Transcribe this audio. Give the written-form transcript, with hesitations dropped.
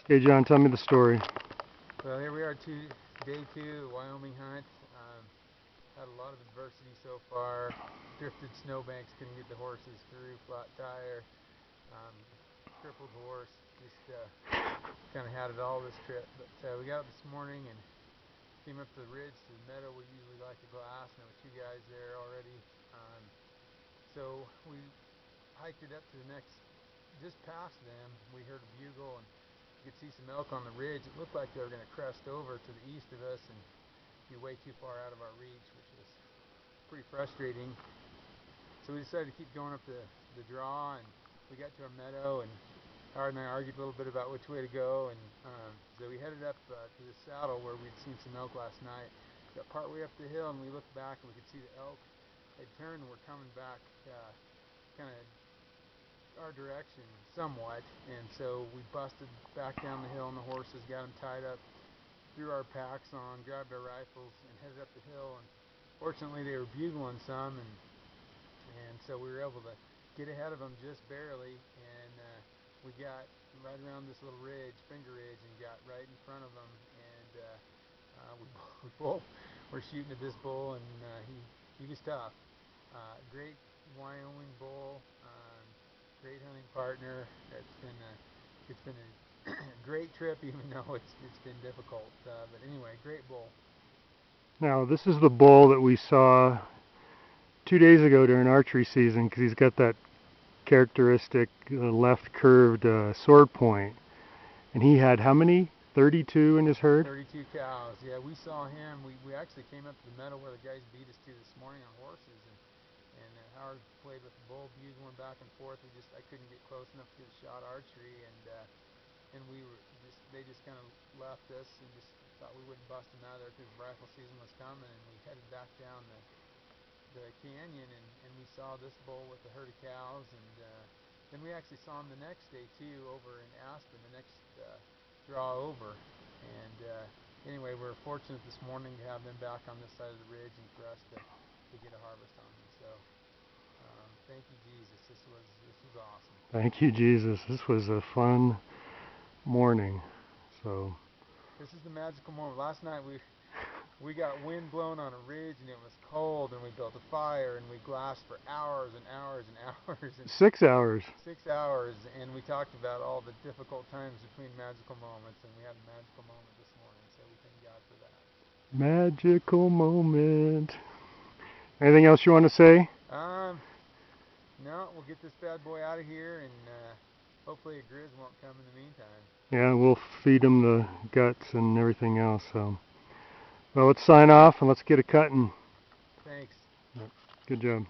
Okay, John, tell me the story. Well, here we are, day two, Wyoming hunt. Had a lot of adversity so far. Drifted snowbanks, couldn't get the horses through, flat tire, um, crippled horse. Just kind of had it all this trip. But we got up this morning and came up to the ridge to the meadow. We usually like to glass, and there were two guys there already. So we hiked it up to the next, just past them. We heard a bugle and you could see some elk on the ridge. It looked like they were going to crest over to the east of us and be way too far out of our reach, which was pretty frustrating. So we decided to keep going up the draw, and we got to our meadow, and Howard and I argued a little bit about which way to go, and so we headed up to the saddle where we'd seen some elk last night. Got partway up the hill, and we looked back, and we could see the elk had turned and were coming back kind of our direction somewhat, and so we busted back down the hill on the horses, got them tied up, threw our packs on, grabbed our rifles, and headed up the hill. And fortunately, they were bugling some, and so we were able to get ahead of them just barely, and we got right around this little ridge, finger ridge, and got right in front of them, and we both were shooting at this bull, and he was tough. Great Wyoming bull, great hunting partner. It's been a great trip, even though it's been difficult. But anyway, great bull. Now, this is the bull that we saw 2 days ago during archery season, because he's got that characteristic left curved sword point. And he had how many? 32 in his herd? 32 cows. Yeah, we saw him. We actually came up to the meadow where the guys beat us to this morning on horses, and Howard played with the bull, bugling back and forth. I couldn't get close enough to get a shot archery, and they just kind of left us and just thought we wouldn't bust him out of there because rifle season was coming, and we headed back down the canyon, and we saw this bull with a herd of cows, and then we actually saw him the next day too over in Aspen, the next draw over, and anyway, we were fortunate this morning to have them back on this side of the ridge and for us to get a harvest on them. So thank you, Jesus. This was awesome. Thank you, Jesus. This was a fun morning. So this is the magical moment. Last night we got wind blown on a ridge, and it was cold, and we built a fire, and we glassed for hours and hours and hours. And 6 hours. 6 hours, and we talked about all the difficult times between magical moments, and we had a magical moment this morning, so we thank God for that. Magical moment. Anything else you want to say? No, we'll get this bad boy out of here, and hopefully a grizz won't come in the meantime. Yeah, we'll feed him the guts and everything else. So, well, let's sign off and let's get a cutting. Thanks. Good job.